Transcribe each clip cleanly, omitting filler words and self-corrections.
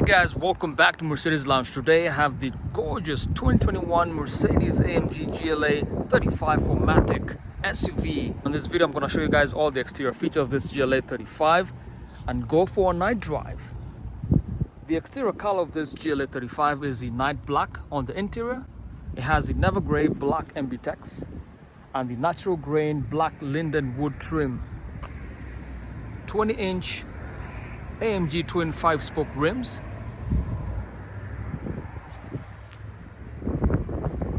Guys, welcome back to Mercedes Lounge. Today I have the gorgeous 2021 Mercedes-AMG GLA 35-4MATIC SUV. In this video I'm going to show you guys all the exterior features of this GLA 35 and go for a night drive. The exterior color of this GLA 35 is the night black on the interior. It has the never grey black MBUX and the natural grain black linden wood trim. 20-inch AMG twin 5-spoke rims,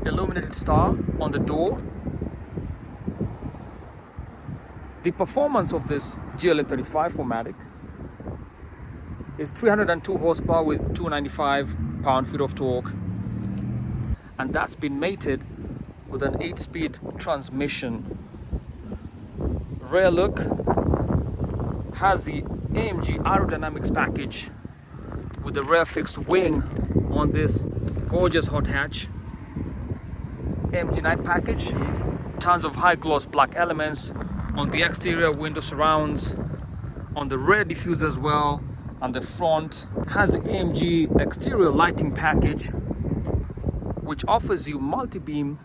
illuminated star on the door. The performance of this GLA 35-4MATIC is 302 horsepower with 295 pound-feet of torque, and that's been mated with an 8-speed transmission. Rear look has the AMG aerodynamics package with the rear fixed wing on this gorgeous hot hatch. AMG night package, tons of high gloss black elements on the exterior window surrounds, on the rear diffuser as well, and the front has the AMG exterior lighting package, which offers you multi-beam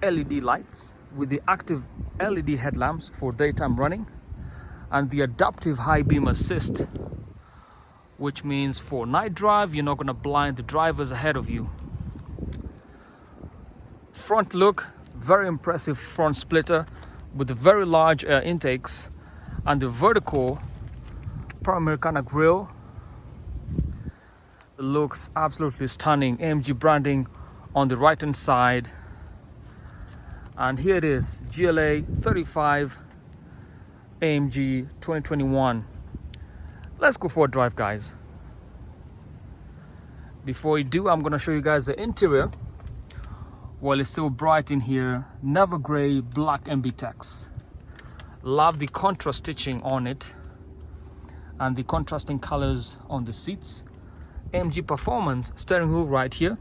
LED lights with the active LED headlamps for daytime running, and the adaptive high beam assist, which means for night drive you're not going to blind the drivers ahead of you. Front look, very impressive front splitter with the very large air intakes and the vertical Pan-Americana grille. It looks absolutely stunning. AMG branding on the right hand side, and here it is, GLA 35 AMG 2021. Let's go for a drive, guys. Before we do, I'm going to show you guys the interior. While it's still bright in here, never gray black MBUX. Love the contrast stitching on it and the contrasting colors on the seats. AMG performance steering wheel right here.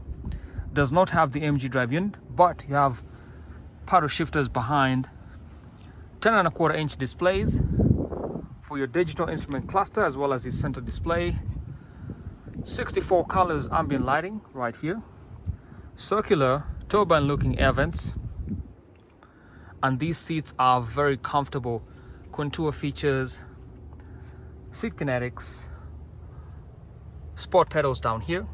Does not have the AMG drive unit, but you have paddle shifters behind. 10.25-inch displays for your digital instrument cluster as well as the center display. 64 colors ambient lighting right here. Circular turbine looking air vents, and these seats are very comfortable. Contour features, seat kinetics, sport pedals down here,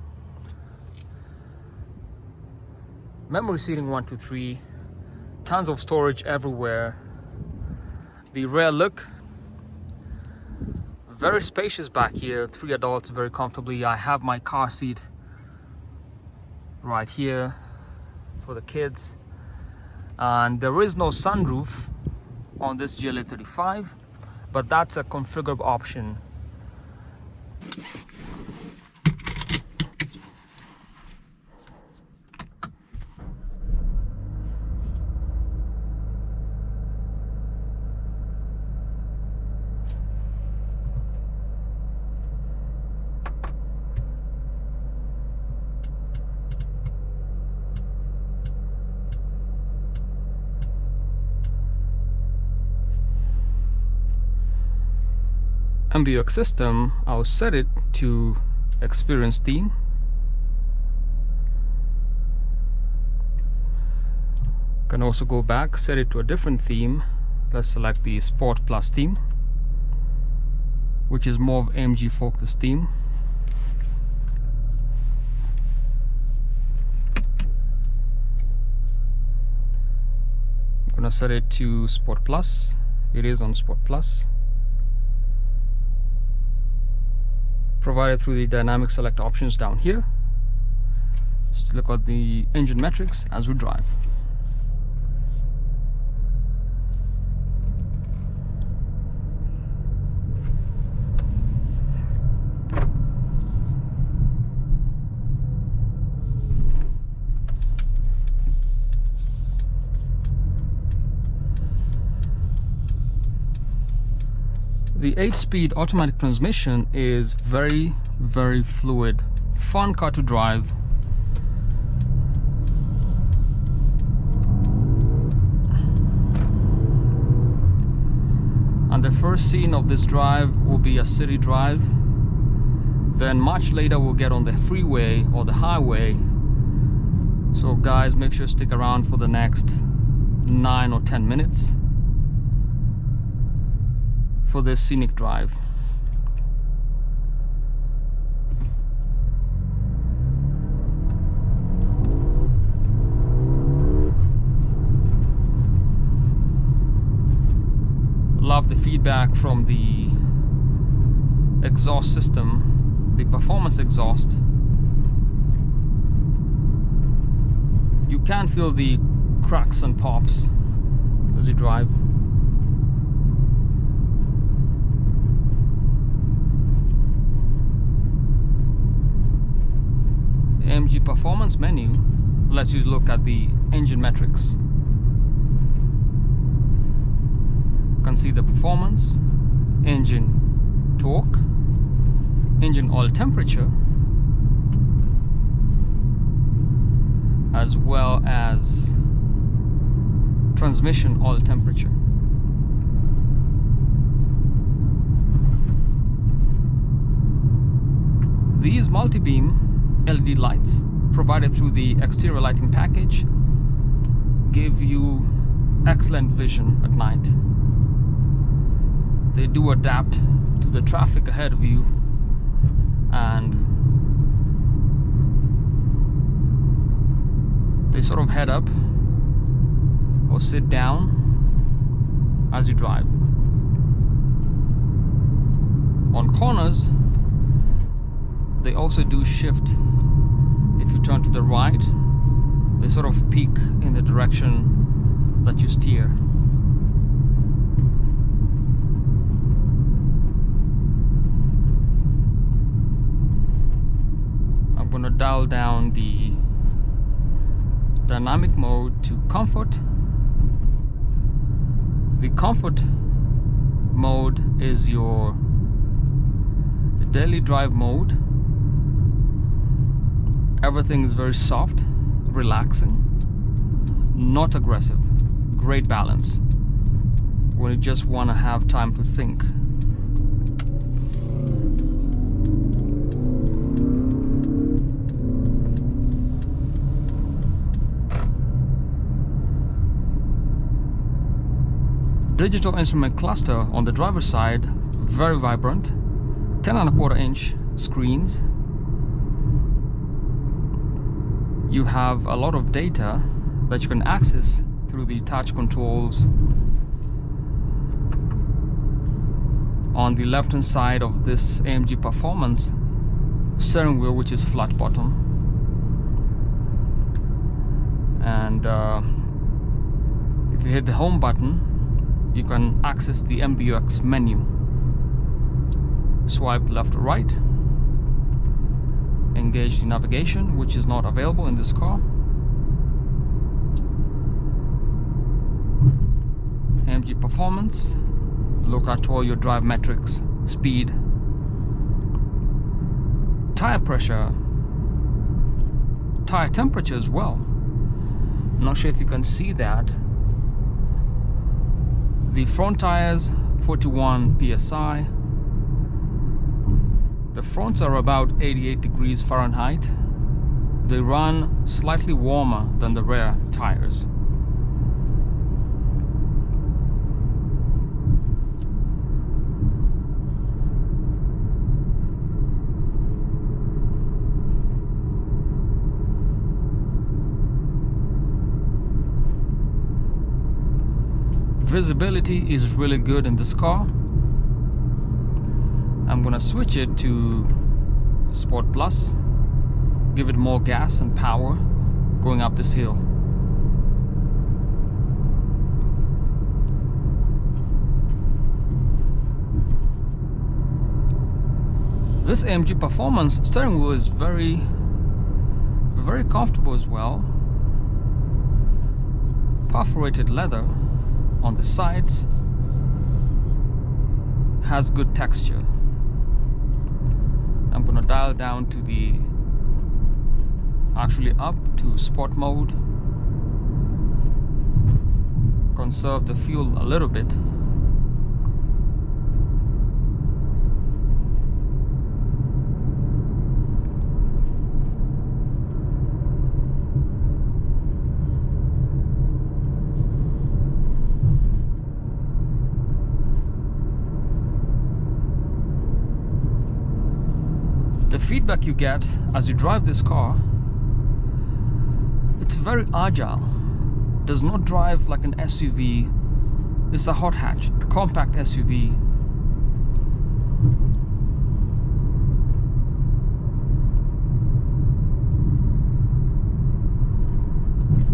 memory seating 1, 2, 3, tons of storage everywhere. The rear look, very spacious back here, 3 adults very comfortably. I have my car seat right here for the kids, and there is no sunroof on this GLA 35, but that's a configurable option. MBUX system, I'll set it to experience theme. Can also go back, set it to a different theme. Let's select the Sport Plus theme, which is more of AMG focused theme. I'm gonna set it to Sport Plus. It is on Sport Plus, provided through the dynamic select options down here. Let's look at the engine metrics as we drive. The 8-speed automatic transmission is very fluid. Fun car to drive. And the first scene of this drive will be a city drive. Then much later we'll get on the freeway or the highway. So guys, make sure to stick around for the next 9 or 10 minutes for this scenic drive. Love the feedback from the exhaust system, the performance exhaust. You can feel the cracks and pops as you drive. AMG performance menu lets you look at the engine metrics. You can see the performance, engine torque, engine oil temperature, as well as transmission oil temperature. These multi-beam LED lights provided through the exterior lighting package give you excellent vision at night. They do adapt to the traffic ahead of you, and they sort of head up or sit down as you drive. On corners, they also do shift. If you turn to the right, they sort of peak in the direction that you steer. I'm going to dial down the dynamic mode to comfort. The comfort mode is your daily drive mode. Everything is very soft, relaxing, not aggressive. Great balance when you just want to have time to think. Digital instrument cluster on the driver's side, very vibrant, 10.25-inch screens. You have a lot of data that you can access through the touch controls. On the left hand side of this AMG Performance steering wheel, which is flat bottom, and if you hit the home button, you can access the MBUX menu. Swipe left or right, engage the navigation, which is not available in this car. AMG Performance, look at all your drive metrics, speed, tire pressure, tire temperature as well. I'm not sure if you can see that. The front tires, 41 psi. The fronts are about 88 degrees Fahrenheit. They run slightly warmer than the rear tires. Visibility is really good in this car. I'm gonna switch it to Sport Plus, give it more gas and power going up this hill. This AMG Performance steering wheel is very comfortable as well. Perforated leather on the sides, has good texture. I'm gonna dial down to actually up to sport mode, conserve the fuel a little bit. feedback you get as you drive this car, it's very agile. Does not drive like an SUV. It's a hot hatch, compact SUV.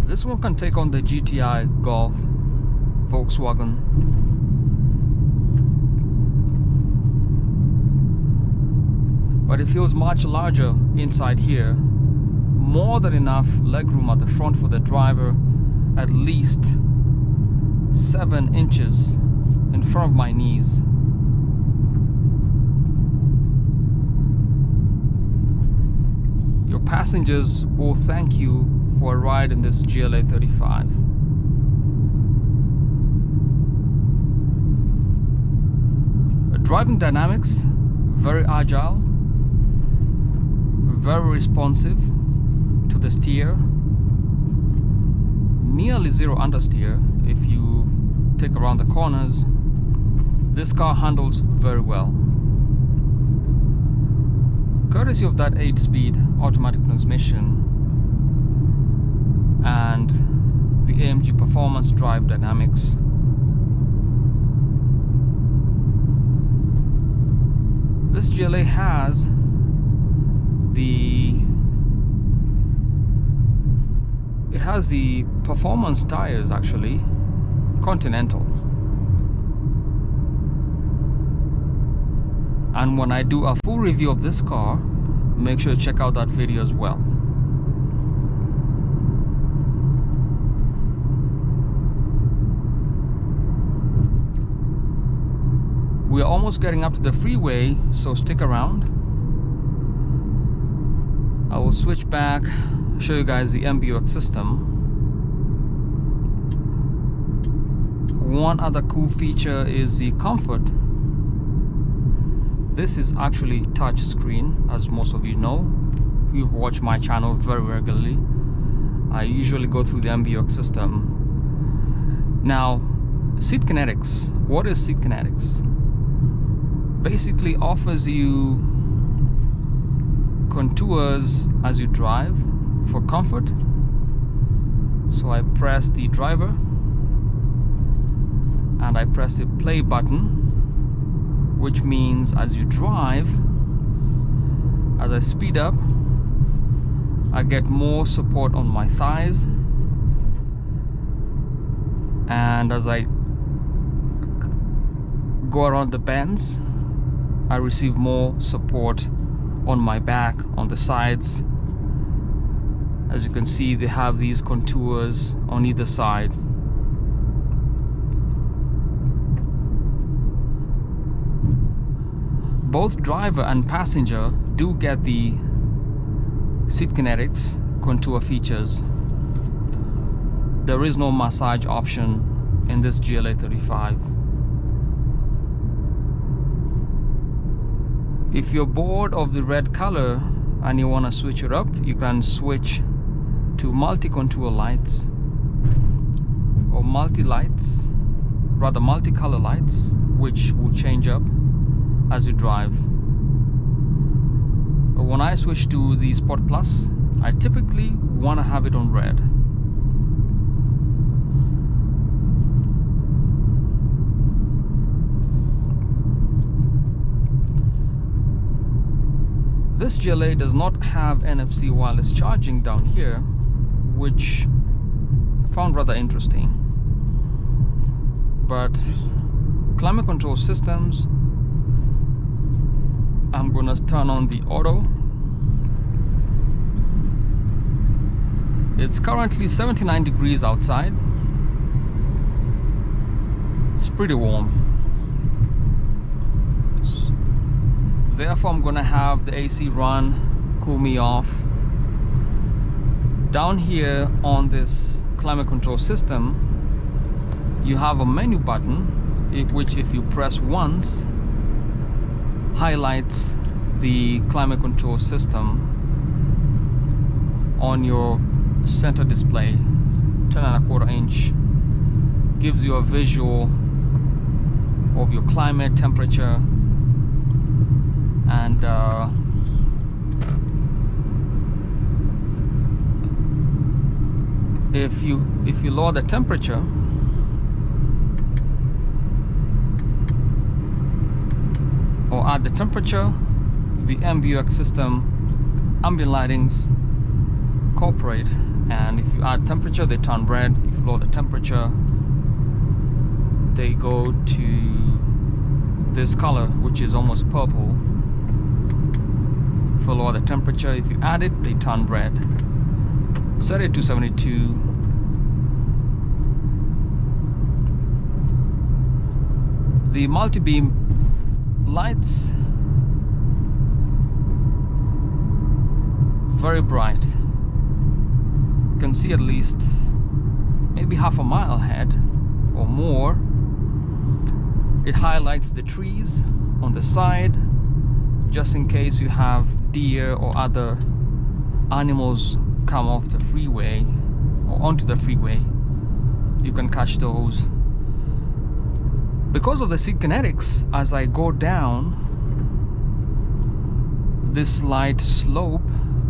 This one can take on the GTI Golf Volkswagen. But it feels much larger inside here. More than enough legroom at the front for the driver, at least 7 inches in front of my knees. Your passengers will thank you for a ride in this GLA 35. Driving dynamics, very agile, very responsive to the steer, nearly zero understeer. If you take around the corners, this car handles very well. Courtesy of that 8-speed automatic transmission and the AMG Performance Drive Dynamics. This GLA has the performance tires, actually, Continental. And when I do a full review of this car, make sure to check out that video as well. We're almost getting up to the freeway, so stick around. I will switch back, show you guys the MBUX system. One other cool feature is the comfort. This is actually touch screen, as most of you know. You've watched my channel very regularly. I usually go through the MBUX system. Now, Seat Kinetics. What is Seat Kinetics? Basically offers you contours as you drive for comfort. So I press the driver and I press the play button, which means as you drive, as I speed up, I get more support on my thighs, and as I go around the bends, I receive more support on my back, on the sides. As you can see, they have these contours on either side. Both driver and passenger do get the Seat Kinetics contour features. There is no massage option in this GLA 35. If you're bored of the red color and you want to switch it up, you can switch to multi-contour lights or multi-lights, rather multi-color lights, which will change up as you drive. But when I switch to the Sport Plus, I typically want to have it on red. This GLA does not have NFC wireless charging down here, which I found rather interesting. But climate control systems, I'm gonna turn on the auto. It's currently 79 degrees outside. It's pretty warm. Therefore, I'm gonna have the AC run, cool me off. Down here on this climate control system, you have a menu button, which if you press once, highlights the climate control system on your center display, 10.25 inch. Gives you a visual of your climate, temperature, and if you lower the temperature, or add the temperature, the MBUX system ambient lightings cooperate, and if you add temperature they turn red. If you lower the temperature they go to this color, which is almost purple. If you lower the temperature, if you add it, they turn red. Set it to 72. The multi-beam lights, very bright. You can see at least maybe half a mile ahead or more. It highlights the trees on the side, just in case you have deer or other animals come off the freeway or onto the freeway. You can catch those. Because of the seat kinetics, as I go down this slight slope,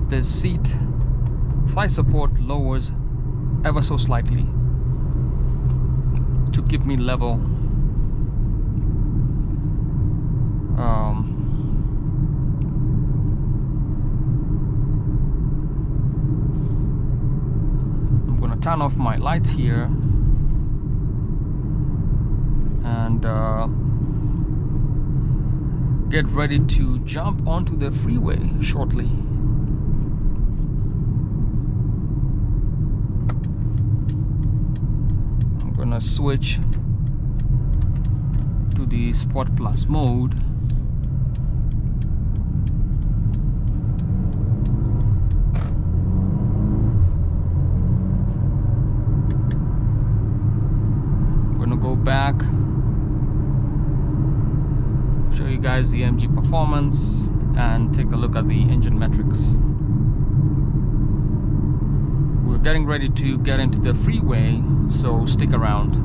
the seat thigh support lowers ever so slightly to keep me level. I'm gonna turn off my lights here and get ready to jump onto the freeway shortly. I'm gonna switch to the Sport Plus mode. I'm gonna go back, show you guys the AMG performance and take a look at the engine metrics. We're getting ready to get into the freeway, so stick around.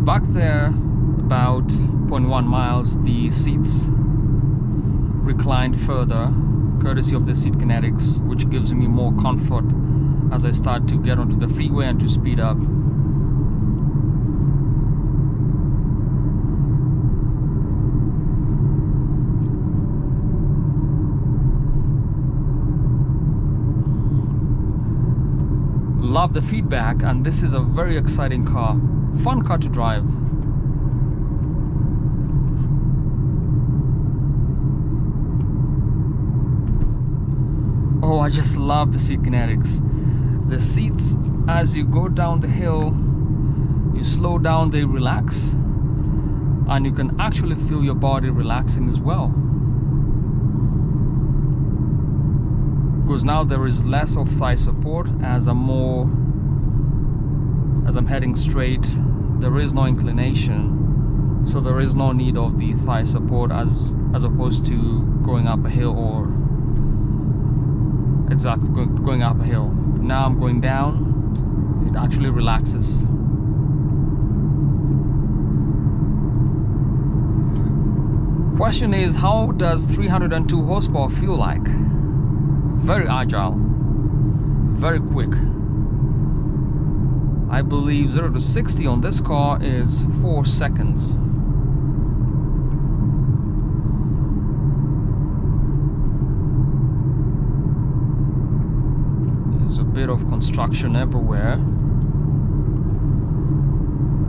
Back there, about 0.1 miles, the seats reclined further, courtesy of the seat kinetics, which gives me more comfort as I start to get onto the freeway and to speed up. Love the feedback, and this is a very exciting car, fun car to drive. Oh, I just love the seat kinetics. The seats, as you go down the hill, you slow down, they relax, and you can actually feel your body relaxing as well. Because now there is less of thigh support as I'm heading straight. There is no inclination, so there is no need of the thigh support as opposed to going up a hill, or exactly going up a hill. But now I'm going down, it actually relaxes. Question is, how does 302 horsepower feel like? Very agile, very quick. I believe 0 to 60 on this car is 4 seconds. There's a bit of construction everywhere.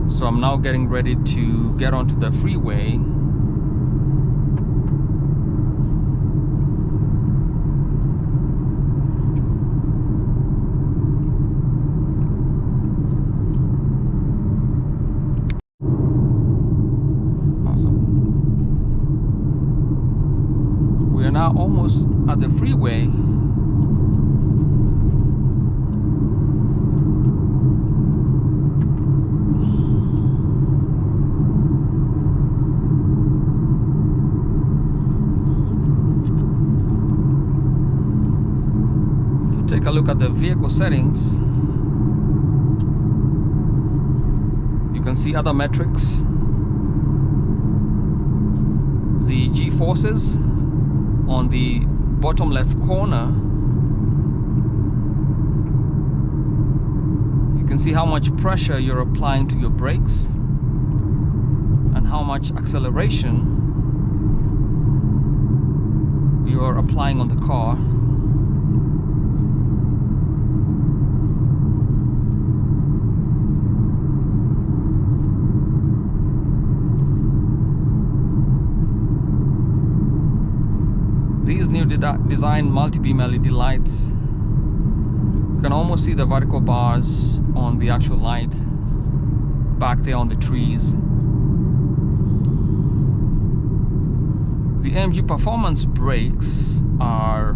So I'm now getting ready to get onto the freeway. Now almost at the freeway. If you take a look at the vehicle settings, you can see other metrics. The G-forces on the bottom left corner can see how much pressure you're applying to your brakes and how much acceleration you are applying on the car. These new design multi-beam LED lights, you can almost see the vertical bars on the actual light back there on the trees. The AMG performance brakes are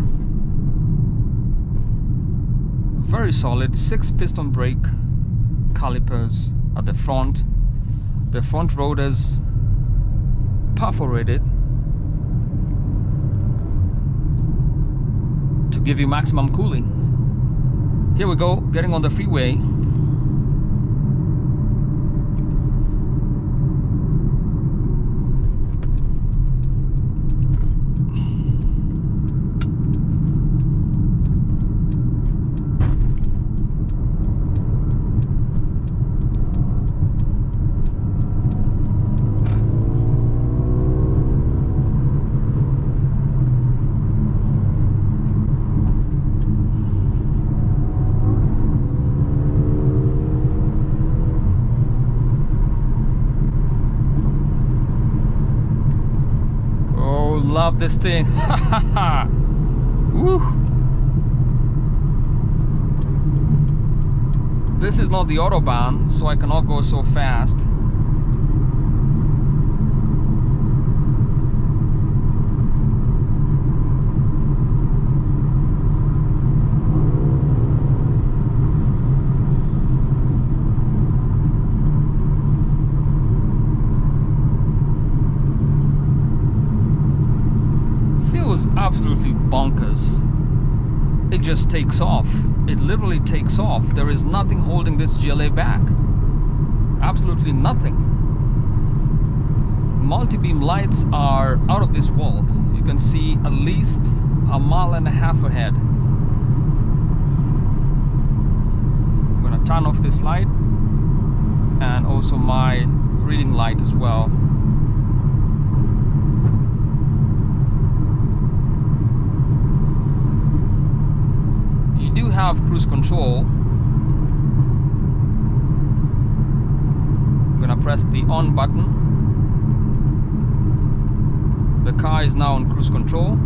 very solid. 6-piston brake calipers at the front. The front rotors perforated to give you maximum cooling. Here we go, getting on the freeway. Love this thing. Woo. This is not the Autobahn, so I cannot go so fast. Absolutely bonkers. It just takes off. It literally takes off. There is nothing holding this GLA back. Absolutely nothing. Multi-beam lights are out of this world. You can see at least a mile and a half ahead. I'm gonna turn off this light and also my reading light as well. Have cruise control. I'm gonna press the on button. The car is now on cruise control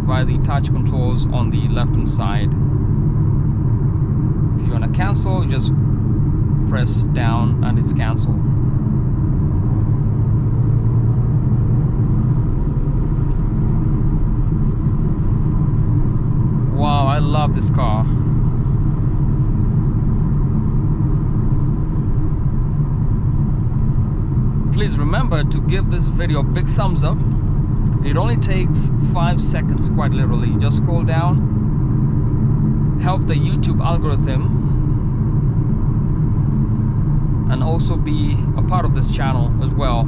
via the touch controls on the left hand side. If you want to cancel, you just press down and it's canceled. Wow, I love this car. Please remember to give this video a big thumbs up. It only takes 5 seconds, quite literally. Just scroll down, help the YouTube algorithm, and also be a part of this channel as well.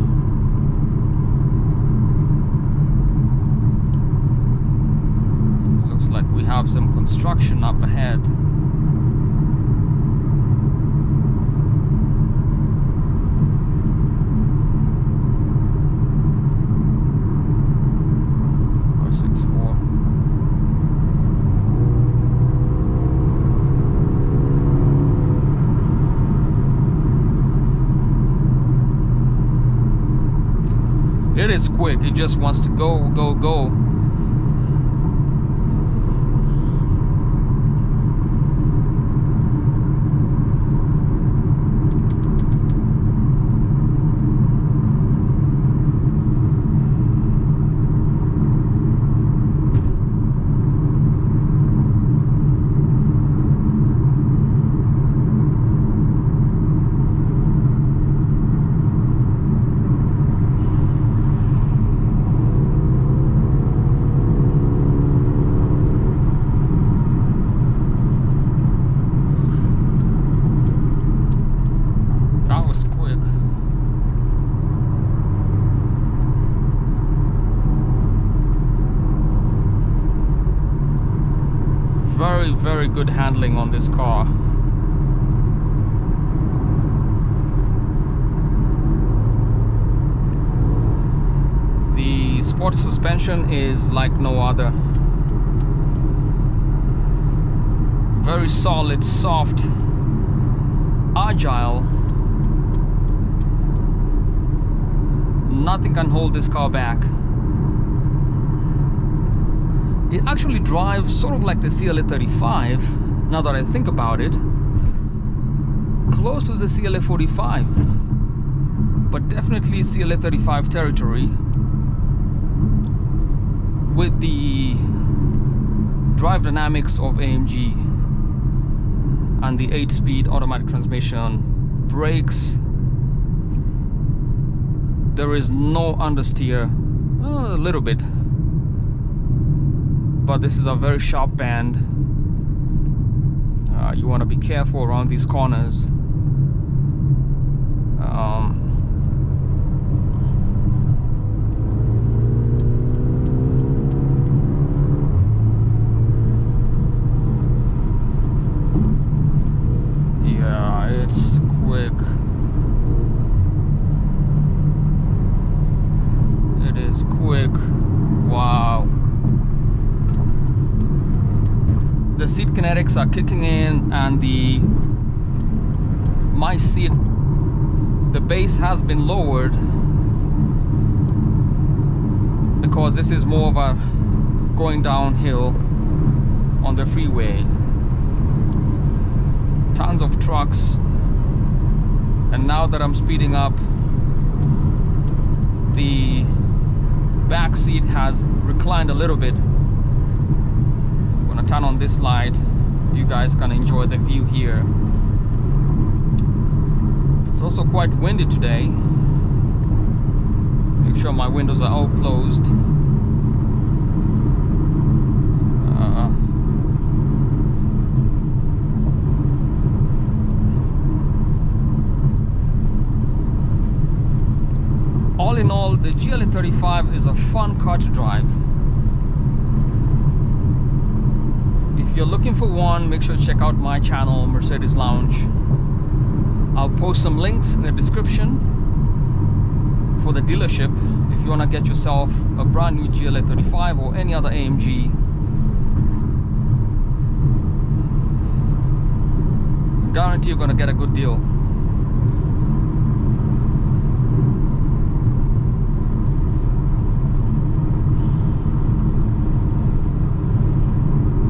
Looks like we have some construction up ahead. It is quick. It just wants to go, go, go. Very good handling on this car. sport suspension is like no other. Very solid, soft, agile. Nothing can hold this car back. It actually drives sort of like the CLA 35, now that I think about it. Close to the CLA 45, but definitely CLA 35 territory, with the drive dynamics of AMG and the 8-speed automatic transmission, brakes. There is no understeer, a little bit, but this is a very sharp band. You want to be careful around these corners. Yeah, it's quick. It is quick. Wow. The seat kinetics are kicking in, and my seat, the base has been lowered because this is more of a going downhill on the freeway. Tons of trucks, and now that I'm speeding up, the back seat has reclined a little bit. I'm gonna turn on this light. You guys can enjoy the view here. It's also quite windy today. Make sure my windows are all closed. All in all, the GLA 35 is a fun car to drive. If you're looking for one, make sure to check out my channel, Mercedes Lounge. I'll post some links in the description for the dealership if you want to get yourself a brand new GLA 35 or any other AMG. I guarantee you're going to get a good deal.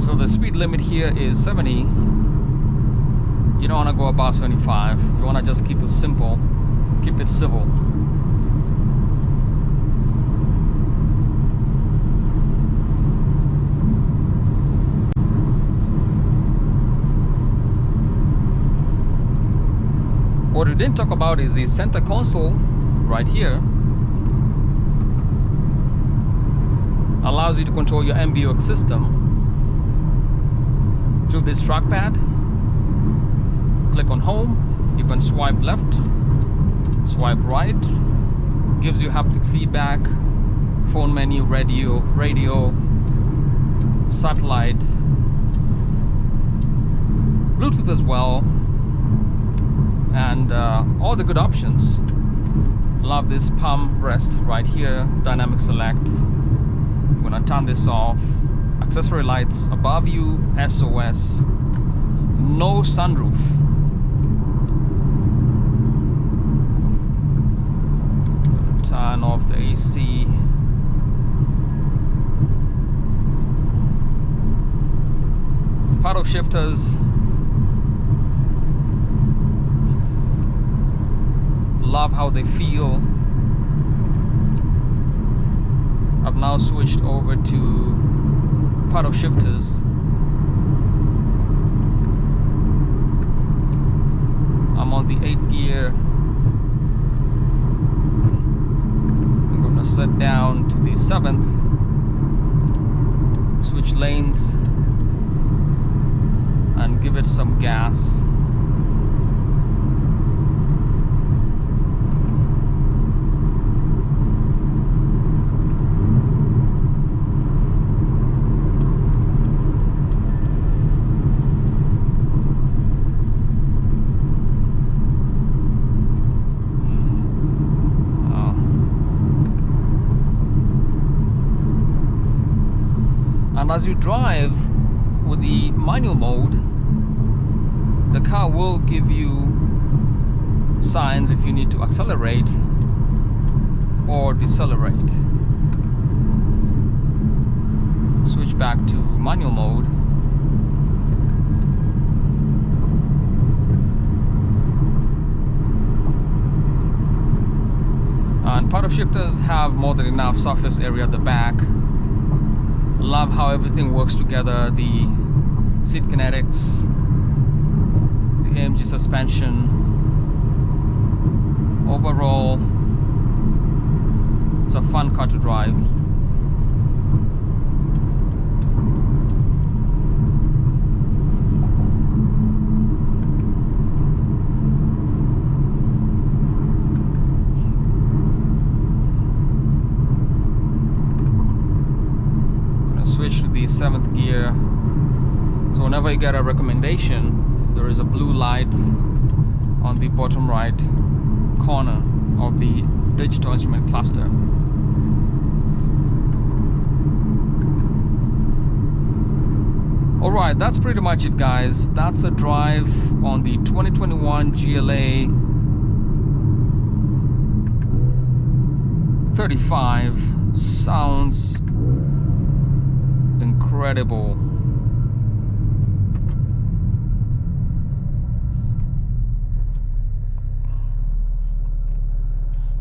So the speed limit here is 70. You don't want to go above 75. You want to just keep it simple, keep it civil. What we didn't talk about is the center console right here. Allows you to control your MBUX system through this trackpad. Click on home, you can swipe left, swipe right, gives you haptic feedback, phone menu, radio, satellite, Bluetooth as well, and all the good options. Love this palm rest right here, dynamic select. I'm gonna turn this off. Accessory lights above you, SOS, no sunroof. Turn off the AC. Paddle shifters. Love how they feel. I've now switched over to paddle shifters. I'm on the 8th gear. I'm gonna set down to the 7th, switch lanes, and give it some gas. And as you drive with the manual mode, the car will give you signs if you need to accelerate or decelerate. Switch back to manual mode. And paddle shifters have more than enough surface area at the back. Love how everything works together. The seat kinetics, the AMG suspension. Overall, it's a fun car to drive. Switch to the 7th gear. So whenever you get a recommendation, there is a blue light on the bottom right corner of the digital instrument cluster. Alright, that's pretty much it, guys. That's a drive on the 2021 GLA 35. Sounds incredible.